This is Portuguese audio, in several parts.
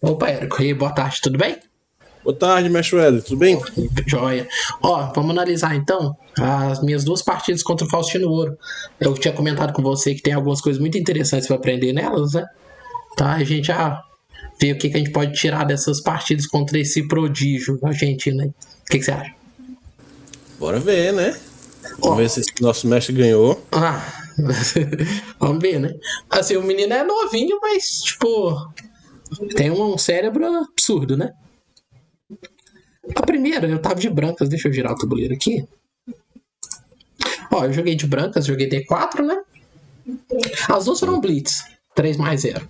Opa, Érico, e aí, boa tarde, tudo bem? Boa tarde, mestre Wesley, tudo bem? Joia. Ó, vamos analisar então as minhas duas partidas contra o Faustino Ouro. Eu tinha comentado com você que tem algumas coisas muito interessantes para aprender nelas, né? Tá, a gente já vê o que a gente pode tirar dessas partidas contra esse prodígio argentino aí. O que você acha? Bora ver, né? Ó, Vamos ver se esse nosso mestre ganhou. ah, vamos ver, né? Assim, o menino é novinho, mas, tipo, tem um cérebro absurdo, né? A primeira, eu tava de brancas, deixa eu girar o tabuleiro aqui. Ó, eu joguei de brancas, joguei D4, né? As duas foram Blitz, 3 mais 0.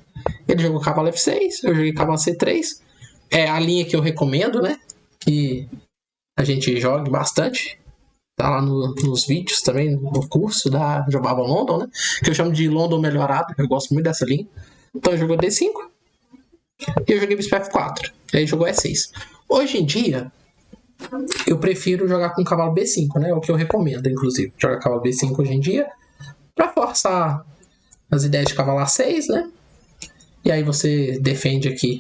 Ele jogou cavalo F6, eu joguei cavalo C3. É a linha que eu recomendo, né? Que a gente jogue bastante. Tá lá nos vídeos também, no curso da Jogava London, né? Que eu chamo de London melhorado, eu gosto muito dessa linha. Então jogou D5 e eu joguei Bispo F4. Aí jogou E6. Hoje em dia, eu prefiro jogar com cavalo B5, né? É o que eu recomendo, inclusive. Jogar cavalo B5 hoje em dia, pra forçar as ideias de cavalo A6, né? E aí você defende aqui.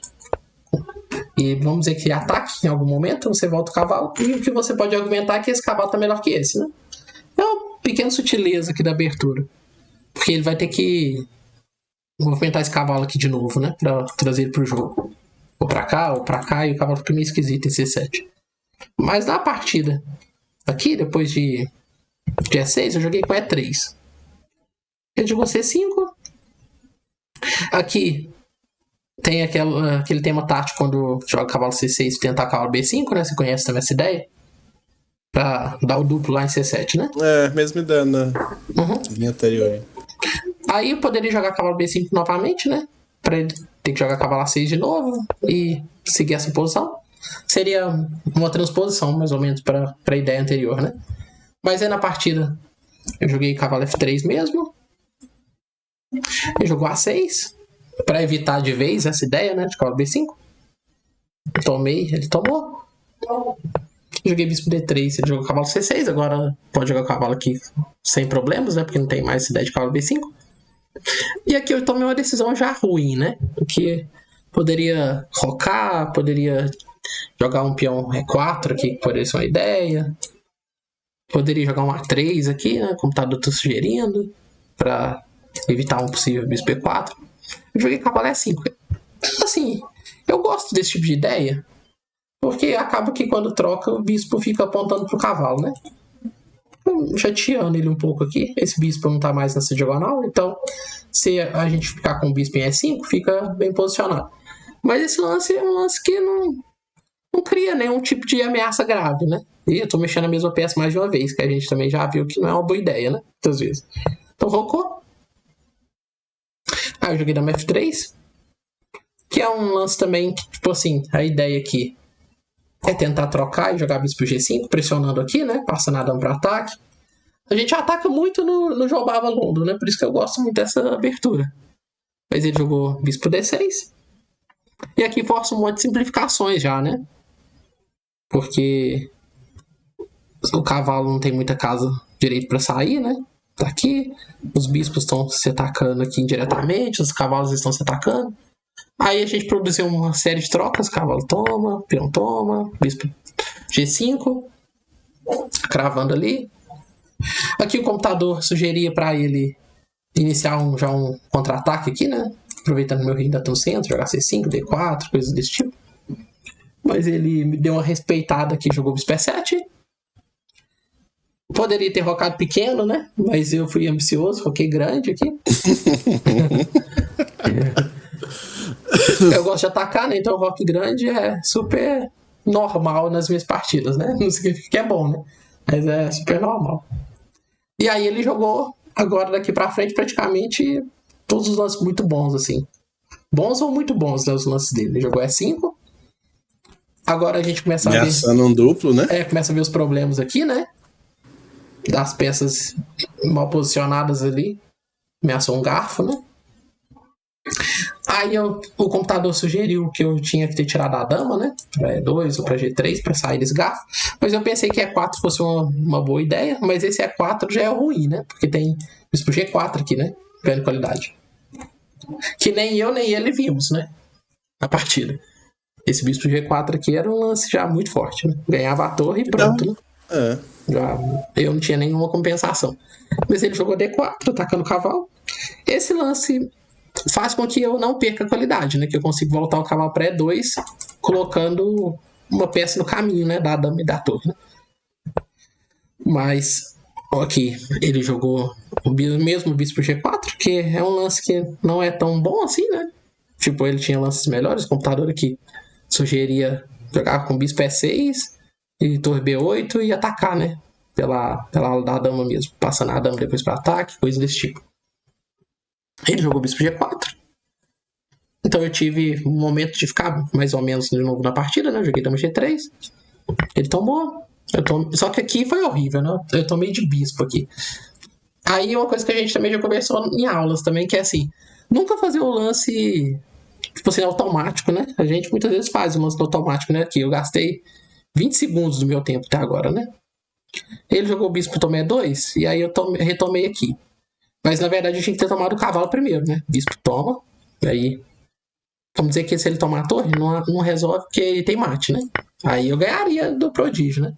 E vamos dizer que ataque em algum momento, você volta o cavalo. E o que você pode argumentar é que esse cavalo tá melhor que esse, né? É uma pequena sutileza aqui da abertura. Porque ele vai ter que movimentar esse cavalo aqui de novo, né? Pra trazer ele pro jogo. Ou pra cá, e o cavalo fica meio esquisito em C7. Mas na partida aqui, depois de E6, eu joguei com E3. Ele jogou C5. Aqui tem aquele tema tático quando joga cavalo C6 e tentar cavalo B5, né? Você conhece também essa ideia? Pra dar o duplo lá em C7, né? É, mesmo ideia na Uhum. linha anterior. Aí eu poderia jogar cavalo B5 novamente, né? Pra ele ter que jogar cavalo A6 de novo e seguir essa posição. Seria uma transposição, mais ou menos, para a ideia anterior, né? Mas aí na partida eu joguei cavalo F3 mesmo. Ele jogou A6 para evitar de vez essa ideia, né? De cavalo B5. Tomei, ele tomou. Joguei bispo D3, ele jogou cavalo C6. Agora pode jogar o cavalo aqui sem problemas, né? Porque não tem mais essa ideia de cavalo B5. E aqui eu tomei uma decisão já ruim, né? Porque poderia rocar, poderia jogar um peão E4 aqui, que poderia ser uma ideia. Poderia jogar um A3 aqui, né? O computador tá sugerindo, para evitar um possível bispo E4. Eu joguei cavalo E5. Assim, eu gosto desse tipo de ideia, porque acaba que quando troca, o bispo fica apontando pro cavalo, né? Chateando ele um pouco aqui. Esse bispo não tá mais nessa diagonal, então se a gente ficar com o bispo em E5, fica bem posicionado. Mas esse lance é um lance que não cria nenhum tipo de ameaça grave, né? E eu tô mexendo a mesma peça mais de uma vez, que a gente também já viu que não é uma boa ideia, né? Muitas vezes. Então rocou. Aí eu joguei dama F3, que é um lance também que, tipo assim, a ideia aqui é tentar trocar e jogar bispo G5, pressionando aqui, né? Passando a dama para ataque. A gente ataca muito no Jogava Londo, né? Por isso que eu gosto muito dessa abertura. Mas ele jogou bispo D6. E aqui força um monte de simplificações já, né? Porque o cavalo não tem muita casa direito para sair, né? Tá aqui. Os bispos estão se atacando aqui indiretamente, os cavalos estão se atacando. Aí a gente produziu uma série de trocas: cavalo toma, bispo G5, cravando ali. Aqui o computador sugeria para ele iniciar já um contra-ataque aqui, né? Aproveitando meu rei ainda tá no centro, jogar C5, D4, coisas desse tipo. Mas ele me deu uma respeitada aqui, jogou bispo E7. Poderia ter rocado pequeno, né? Mas eu fui ambicioso, roquei grande aqui. Eu gosto de atacar, né? Então o rock grande é super normal nas minhas partidas, né? Não significa que é bom, né? Mas é super normal. E aí ele jogou, agora daqui pra frente, praticamente todos os lances muito bons, assim. Bons ou muito bons, né? Os lances dele. Ele jogou E5. Agora a gente começa a ver. Ameaçando um duplo, né? Começa a ver os problemas aqui, né? Das peças mal posicionadas ali. Ameaçou um garfo, né? Aí o computador sugeriu que eu tinha que ter tirado a dama, né? Pra E2 ou pra G3 pra sair desse garfo. Mas eu pensei que E4 fosse uma boa ideia, mas esse E4 já é ruim, né? Porque tem bispo G4 aqui, né? Vendo qualidade. Que nem eu nem ele vimos, né? na partida. Esse bispo G4 aqui era um lance já muito forte, né? Ganhava a torre e pronto, né? Já, eu não tinha nenhuma compensação. Mas ele jogou D4, atacando o cavalo. Esse lance faz com que eu não perca a qualidade, né? Que eu consigo voltar o cavalo para E2, colocando uma peça no caminho, né? Da dama e da torre, né? Mas aqui ele jogou o mesmo bispo G4, que é um lance que não é tão bom assim, né? Tipo, ele tinha lances melhores. O computador aqui sugeria jogar com bispo E6 e torre B8 e atacar, né? Pela ala da dama mesmo, passando a dama depois para ataque, coisa desse tipo. Ele jogou bispo G4. Então eu tive um momento de ficar mais ou menos de novo na partida, né? Eu joguei dama G3. Ele tomou. Só que aqui foi horrível, né? Eu tomei de bispo aqui. Aí uma coisa que a gente também já conversou em aulas também, que é assim, nunca fazer o lance, tipo assim, automático, né? A gente muitas vezes faz o lance automático, né? Aqui eu gastei 20 segundos do meu tempo até agora, né? Ele jogou o bispo, tomei 2, e aí eu retomei aqui. Mas na verdade eu tinha que ter tomado o cavalo primeiro, né? Bispo toma, e aí vamos dizer que se ele tomar a torre, não resolve porque ele tem mate, né? Aí eu ganharia do prodígio, né?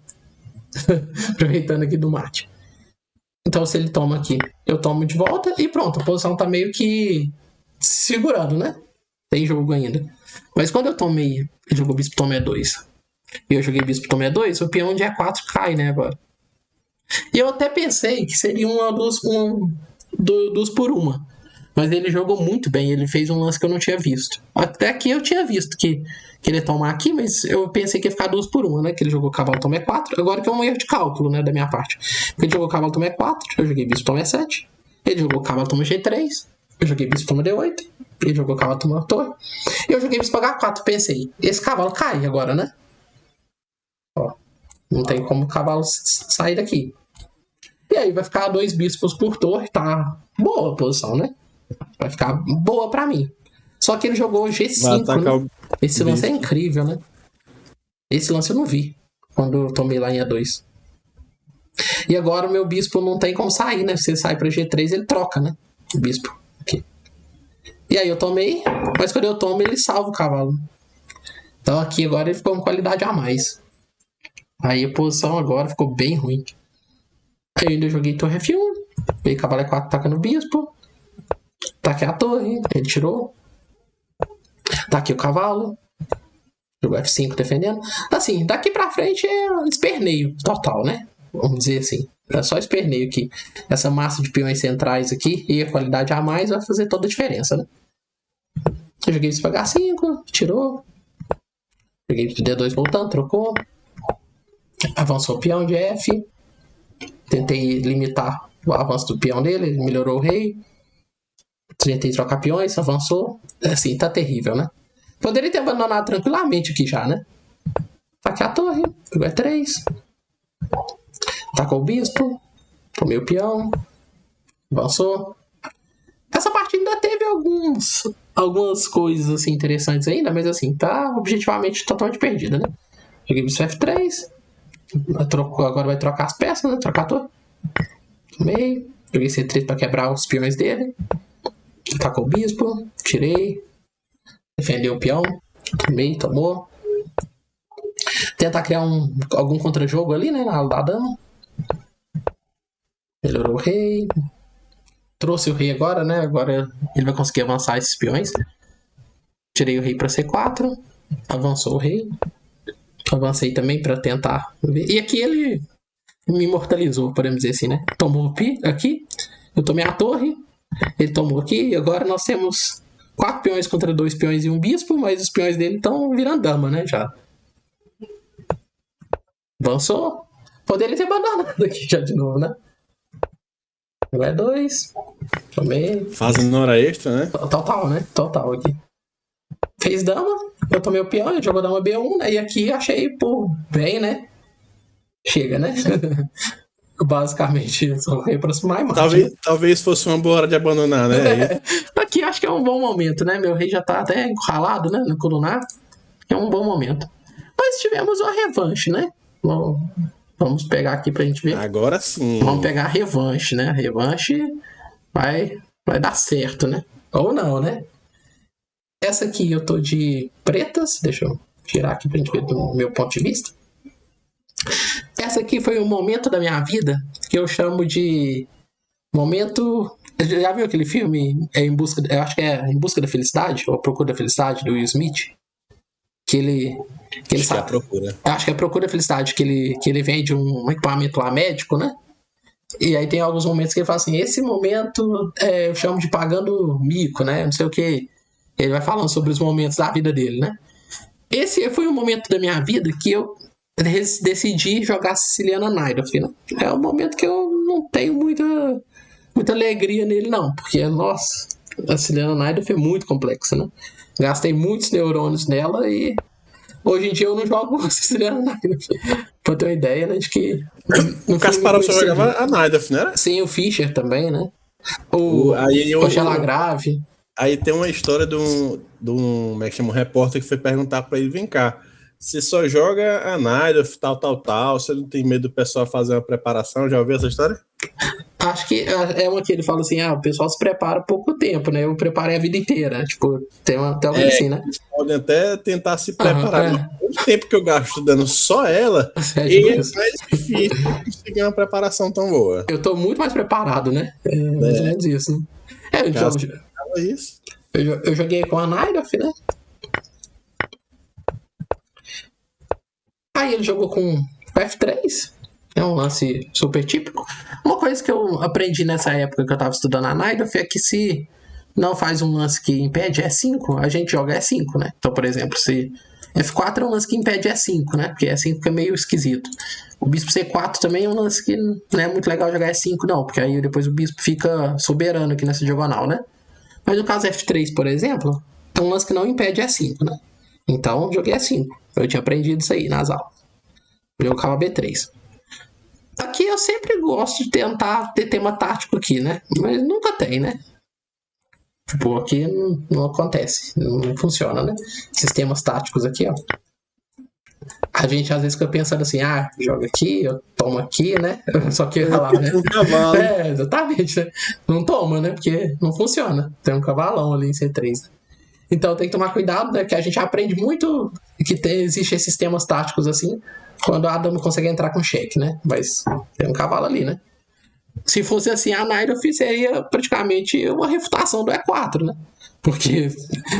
Aproveitando aqui do mate. Então se ele toma aqui, eu tomo de volta e pronto, a posição tá meio que segurando, né? Tem jogo ainda. Mas quando eu tomei, ele jogou bispo toma E2 e eu joguei bispo toma E2, o peão de E4 cai, né, agora. E eu até pensei que seria dos por uma. Mas ele jogou muito bem, ele fez um lance que eu não tinha visto. Até aqui eu tinha visto que ele ia tomar aqui, mas eu pensei que ia ficar 2 por 1, né? Que ele jogou cavalo toma E4, agora que é um erro de cálculo, né, da minha parte. Porque ele jogou cavalo toma E4, eu joguei bispo toma E7, ele jogou cavalo toma G3, eu joguei bispo toma D8, ele jogou cavalo toma torre, e eu joguei bispo H4, pensei, esse cavalo cai agora, né? Ó, não tem como o cavalo sair daqui. E aí vai ficar 2 bispos por torre, tá boa a posição, né? Vai ficar boa pra mim. Só que ele jogou G5, né? Esse lance é incrível, né? Esse lance eu não vi quando eu tomei lá em E2. E agora o meu bispo não tem como sair, né? Se ele sai pra G3, ele troca, né? O bispo. Aqui. E aí eu tomei, mas quando eu tomo, ele salva o cavalo. Então aqui agora ele ficou com qualidade a mais. Aí a posição agora ficou bem ruim. Aí eu ainda joguei torre F1. Veio cavalo E4 atacando o bispo. Taquei a torre, ele tirou. Taquei o cavalo. Jogou F5 defendendo. Assim, daqui pra frente é um esperneio total, né? Vamos dizer assim. É só esperneio aqui. Essa massa de peões centrais aqui e a qualidade a mais vai fazer toda a diferença, né? Eu joguei isso pra H5, tirou. Joguei D2 voltando, trocou. Avançou o peão de F. Tentei limitar o avanço do peão dele, ele melhorou o rei. Tentei trocar peões, avançou. Assim, tá terrível, né? Poderia ter abandonado tranquilamente aqui já, né? Taquei a torre, pegou E3. Tacou o bispo. Tomei o peão. Avançou. Essa partida ainda teve algumas coisas assim interessantes ainda, mas assim, tá objetivamente totalmente perdida, né? Joguei bispo F3. Agora vai trocar as peças, né? Trocar a torre. Tomei. Joguei C3 pra quebrar os peões dele. Tacou o bispo. Tirei. Defendeu o peão. Tomei, tomou. Tentar criar algum contra-jogo ali, né? Na ala da dama. Melhorou o rei. Trouxe o rei agora, né? Agora ele vai conseguir avançar esses peões. Tirei o rei para C4. Avançou o rei. Avancei também para tentar ver. E aqui ele me imortalizou, podemos dizer assim, né? Tomou o pi aqui. Eu tomei a torre. Ele tomou aqui. E agora nós temos 4 peões contra 2 peões e um bispo. Mas os peões dele estão virando dama, né? Já. Avançou. Poderia ter abandonado aqui já de novo, né? E2. Tomei. Fazendo hora extra, né? Total, né? Total aqui. Fez dama. Eu tomei o peão. Ele jogou dama B1, né? E aqui achei, pô, bem, né? Chega, né? Basicamente, só foi aproximar e mate. Talvez fosse uma boa hora de abandonar, né? Aqui acho que é um bom momento, né? Meu rei já tá até encurralado, né? No colunar. É um bom momento. Mas tivemos uma revanche, né? Vamos pegar aqui pra gente ver. Agora sim. Vamos pegar a revanche, né? A revanche vai dar certo, né? Ou não, né? Essa aqui eu tô de pretas. Deixa eu tirar aqui pra gente ver do meu ponto de vista. Essa aqui foi um momento da minha vida que eu chamo de momento... Já viu aquele filme eu acho que é Em Busca da Felicidade, ou A Procura da Felicidade, do Will Smith? Que ele Acho que é a sabe, procura. acho que é Procura da Felicidade, que ele vende um equipamento lá médico, né? E aí tem alguns momentos que ele fala assim, esse momento eu chamo de pagando mico, né? Não sei o que. Ele vai falando sobre os momentos da vida dele, né? Esse foi um momento da minha vida que eu decidi jogar Siciliana Knight, né? É um momento que eu não tenho muita alegria nele, não. Porque, nossa, a Siciliana Knight foi muito complexa, né? Gastei muitos neurônios nela e hoje em dia eu não jogo Siciliana Knight. Pra ter uma ideia, né? De que O não fui muito Kasparov só conhecido. jogava a Nidorf, não era? Sim, o Fischer também, né? Aí, O Xelagrave. aí tem uma história de um como é que chama, um repórter que foi perguntar pra ele, vem cá, você só joga a Nidorf, tal, você não tem medo do pessoal fazer uma preparação? Já ouviu essa história? Acho que é uma que ele fala assim, o pessoal se prepara pouco tempo, né? Eu preparei a vida inteira. Tipo, tem uma coisa assim, né? Eles podem até tentar se Aham, preparar, mas o tempo que eu gasto estudando só ela, É tipo é isso. mais difícil conseguir uma preparação tão boa. Eu tô muito mais preparado, né? É mais ou menos isso, né? Caso fala isso. Eu joguei com a Nairof, né? Aí ele jogou com o F3. É um lance super típico. Uma coisa que eu aprendi nessa época que eu tava estudando a Nairof é que se não faz um lance que impede E5, a gente joga E5, né? Então, por exemplo, se F4 é um lance que impede E5, né? Porque E5 fica meio esquisito. O bispo C4 também é um lance que não é muito legal jogar E5, não, porque aí depois o bispo fica soberano aqui nessa diagonal, né? Mas no caso F3, por exemplo, é um lance que não impede E5, né? Então, joguei E5. Eu tinha aprendido isso aí nas aulas. Eu jogava B3. Aqui eu sempre gosto de tentar ter tema tático aqui, né? Mas nunca tem, né? Tipo, aqui não acontece. Não funciona, né? Sistemas táticos aqui, ó. A gente às vezes fica pensando assim, joga aqui, eu tomo aqui, né? Só que olha lá, né? Um cavalo. Exatamente, né? Não toma, né? Porque não funciona. Tem um cavalão ali em C3, né? Então tem que tomar cuidado, né? Que a gente aprende muito que existem esses sistemas táticos assim, quando a dama consegue entrar com cheque, né? Mas tem um cavalo ali, né? Se fosse assim, a Nairof seria praticamente uma refutação do E4, né? Porque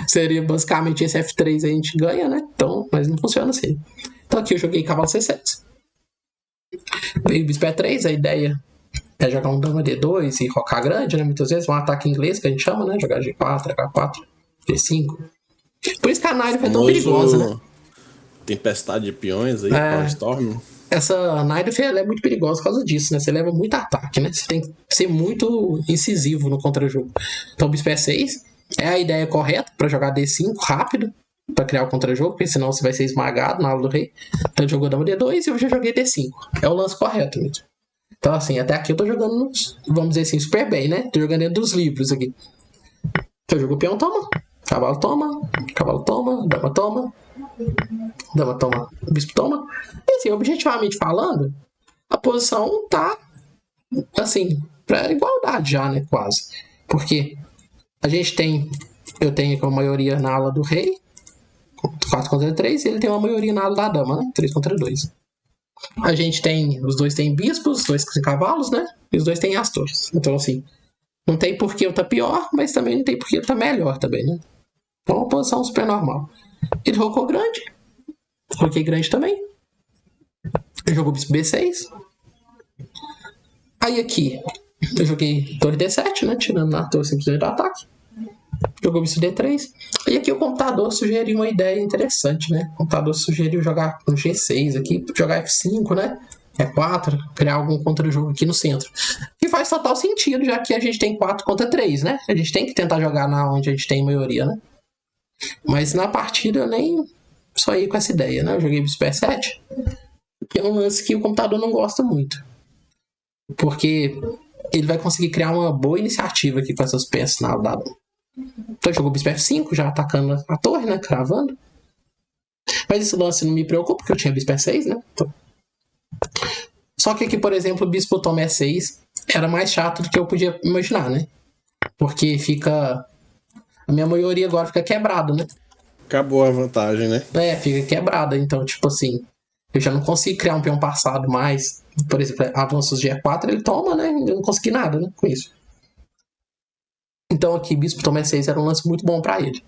seria basicamente esse F3 a gente ganha, né? Então, mas não funciona assim. Então aqui eu joguei cavalo C7. Veio bispo E3, a ideia é jogar um dama D2 e rocar grande, né? Muitas vezes um ataque inglês que a gente chama, né? Jogar G4, H4, G5. Por isso que a Nairof é tão perigosa, né? Tempestade de peões aí, Power Storm. Essa Nairof é muito perigosa por causa disso, né? Você leva muito ataque, né? Você tem que ser muito incisivo no contra-jogo. Então, o bispo E6 é a ideia correta para jogar D5 rápido, para criar o contra-jogo, porque senão você vai ser esmagado na aula do rei. Então, ele jogou dama D2 e eu já joguei D5. É o lance correto mesmo. Então, assim, até aqui eu tô jogando, vamos dizer assim, super bem, né? Tô jogando dentro dos livros aqui. Então, eu jogo peão, toma. Cavalo toma. Cavalo toma. Dama toma. Dama toma. Bispo toma. E assim, objetivamente falando, a posição tá, assim, pra igualdade já, né? Quase. Porque a gente tem... Eu tenho a maioria na ala do rei, 4 contra 3, e ele tem uma maioria na ala da dama, né? 3 contra 2. A gente tem... Os dois têm bispos, os dois têm cavalos, né? E os dois têm as torres. Então, assim, não tem por que eu tá pior, mas também não tem por que eu tá melhor também, né? Então, é uma posição super normal. Ele rocou grande. Roquei grande também. Eu jogo bispo B6. Aí aqui, eu joguei torre D7, né? Tirando na torre simplesmente do ataque. Jogou bispo D3. E aqui o computador sugeriu uma ideia interessante, né? O computador sugeriu jogar com G6 aqui, jogar F5, né? E4, criar algum contra-jogo aqui no centro. Que faz total sentido, já que a gente tem 4 contra 3, né? A gente tem que tentar jogar na onde a gente tem maioria, né? Mas na partida eu nem só ia com essa ideia, né? Eu joguei bispo E7, que é um lance que o computador não gosta muito. Porque ele vai conseguir criar uma boa iniciativa aqui com essas peças na aula da dama. Então jogou bispo F5, já atacando a torre, né? Cravando. Mas esse lance não me preocupa, porque eu tinha bispo E6, né? Então... Só que aqui, por exemplo, o bispo toma E6 era mais chato do que eu podia imaginar, né? Porque fica... a minha maioria agora fica quebrada, né? Acabou a vantagem, né? Fica quebrada. Então, tipo assim, eu já não consigo criar um peão passado mais. Por exemplo, avanços de E4 ele toma, né? Eu não consegui nada, né? Com isso. Então aqui, bispo toma E6 era um lance muito bom pra ele.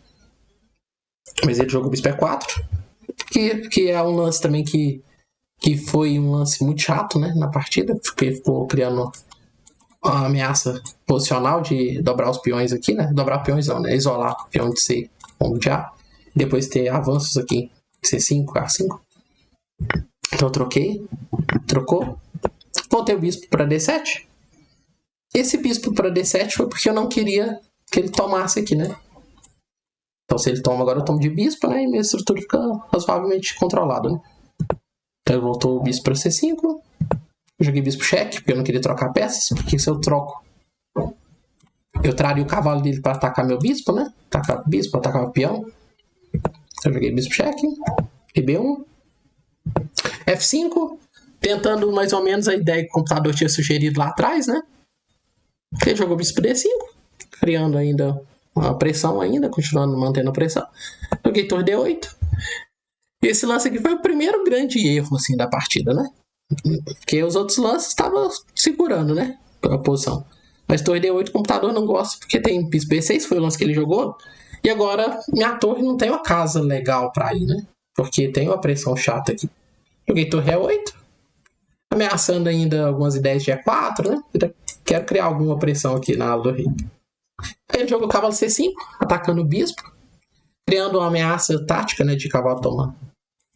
Mas ele jogou bispo E4, que é um lance também que foi um lance muito chato, né? Na partida, porque ele ficou criando uma ameaça posicional de dobrar os peões aqui, né? Dobrar peões não, né? Isolar o peão de C como de A. Depois ter avanços aqui, C5, A5. Então eu troquei. Trocou. Voltei o bispo para D7. Esse bispo para D7 foi porque eu não queria que ele tomasse aqui, né? Então se ele toma, agora eu tomo de bispo, né? E minha estrutura fica razoavelmente controlada, né? Então ele voltou o bispo para C5. Eu joguei bispo cheque, porque eu não queria trocar peças. Porque se eu troco, eu traria o cavalo dele para atacar meu bispo, né? Atacar o bispo, atacar o peão. Eu joguei bispo cheque. B1. F5. Tentando mais ou menos a ideia que o computador tinha sugerido lá atrás, né? Ele jogou bispo D5. Criando ainda uma pressão ainda. Continuando mantendo a pressão. Joguei torre D8. E esse lance aqui foi o primeiro grande erro, assim, da partida, né? Porque os outros lances estavam segurando, né? A posição. Mas torre D8 o computador não gosta porque tem bispo B6, foi o lance que ele jogou. E agora minha torre não tem uma casa legal pra ir, né? Porque tem uma pressão chata aqui. Joguei torre E8. Ameaçando ainda algumas ideias de E4, né? Quero criar alguma pressão aqui na ala do rei. Aí ele jogou cavalo C5, atacando o bispo. Criando uma ameaça tática, né? De cavalo toma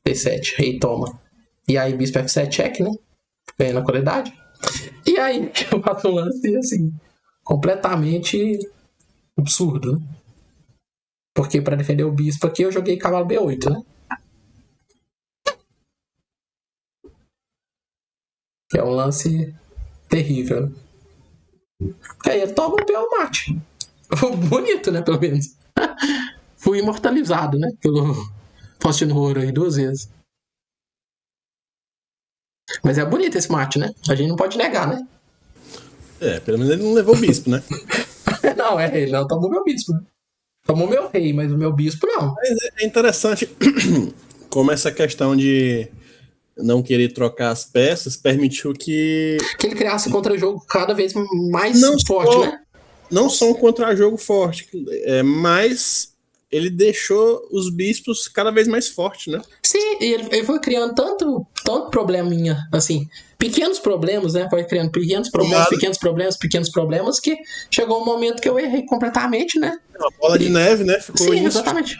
B7, rei toma. E aí bispo F7 check, né? Ganhando a qualidade. E aí eu faço um lance assim, completamente absurdo, né? Porque para defender o bispo aqui eu joguei cavalo B8, né? Que é um lance terrível, né? E aí ele toma um peão mate. Bonito, né? Pelo menos. Fui imortalizado, né? Pelo Faustino Ouro aí 2 vezes. Mas é bonito esse mate, né? A gente não pode negar, né? Pelo menos ele não levou o bispo, né? Não, ele não tomou meu bispo, né? Tomou meu rei, mas o meu bispo não. Mas é interessante como essa questão de não querer trocar as peças permitiu que ele criasse contra-jogo cada vez mais forte, né? Não só um contra-jogo forte, mas ele deixou os bispos cada vez mais fortes, né? Sim, e ele foi criando tanto probleminha, assim, pequenos problemas, né? Foi criando pequenos problemas, que chegou um momento que eu errei completamente, né? Uma bola de neve, né? Ficou sim, exatamente.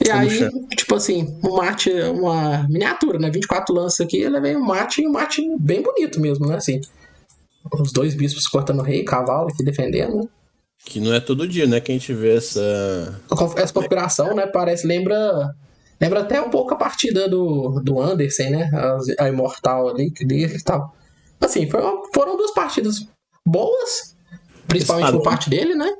E aí, tipo assim, um mate, uma miniatura, né? 24 lances aqui, eu levei um mate bem bonito mesmo, né? Assim, os 2 bispos cortando o rei, cavalo aqui defendendo, né? Que não é todo dia, né? Que a gente vê essa configuração, né? Lembra até um pouco a partida do Anderson, né? A Imortal ali, dele e tal. Assim, foram 2 partidas boas, principalmente por parte dele, né?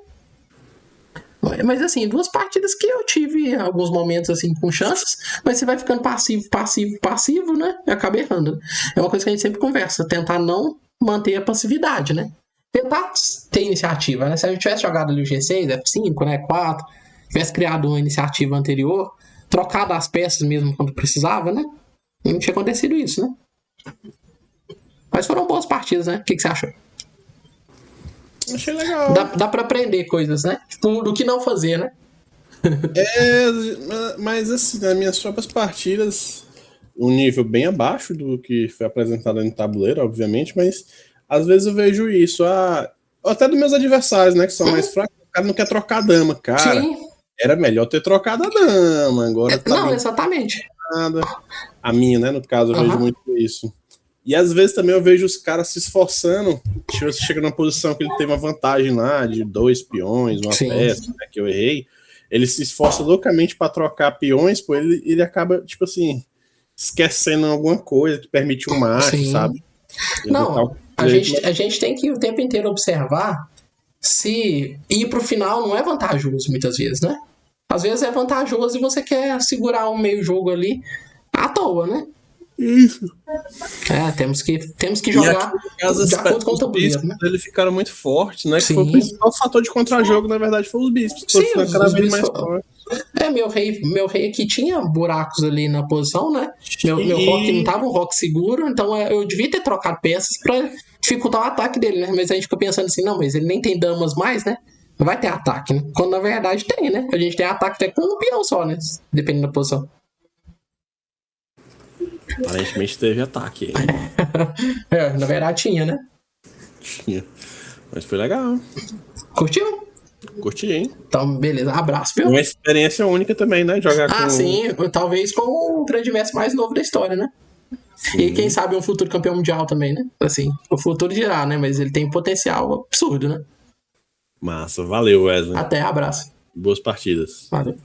Mas assim, 2 partidas que eu tive alguns momentos assim com chances, mas você vai ficando passivo, né? E acaba errando. É uma coisa que a gente sempre conversa, tentar não manter a passividade, né? Tentar ter iniciativa, né? Se a gente tivesse jogado ali o G6, F5, né? 4, tivesse criado uma iniciativa anterior, trocado as peças mesmo quando precisava, né? Não tinha acontecido isso, né? Mas foram boas partidas, né? O que você achou? Achei legal. Dá pra aprender coisas, né? Tipo, do que não fazer, né? Mas assim, nas minhas próprias partidas, um nível bem abaixo do que foi apresentado no tabuleiro, obviamente, mas às vezes eu vejo isso, até dos meus adversários, né, que são mais fracos, o cara não quer trocar a dama, cara. Sim. Era melhor ter trocado a dama, agora tá não, exatamente. A minha, né, no caso, eu vejo muito isso. E às vezes também eu vejo os caras se esforçando, você chega numa posição que ele tem uma vantagem lá, de 2 peões, uma peça, né, que eu errei, ele se esforça loucamente para trocar peões, pô, ele acaba, tipo assim, esquecendo alguma coisa que permite um mate, sabe? Não, a gente tem que o tempo inteiro observar se ir pro final não é vantajoso muitas vezes, né? Às vezes é vantajoso e você quer segurar um meio jogo ali à toa, né? Isso. Temos que jogar de acordo com o tabuleiro, né? Eles ficaram muito fortes, né? Que foi o principal fator de contra-jogo, na verdade, foi os bispos. Sim, os bispos mais fortes. Meu rei aqui tinha buracos ali na posição, né? Meu rock não tava um rock seguro, então eu devia ter trocado peças pra dificultar o ataque dele, né? Mas a gente fica pensando assim, não, mas ele nem tem damas mais, né? Não vai ter ataque, né? Quando na verdade tem, né? A gente tem ataque até com um peão só, né? Dependendo da posição. Aparentemente teve ataque. Na verdade tinha, né? Tinha. Mas foi legal. Curtiu? Curti, hein? Então, beleza. Abraço, viu? Uma experiência única também, né? Jogar com... sim. Talvez com o grande mestre mais novo da história, né? Sim. E quem sabe um futuro campeão mundial também, né? Assim, o futuro dirá, né? Mas ele tem um potencial absurdo, né? Massa. Valeu, Wesley. Até, abraço. Boas partidas. Valeu.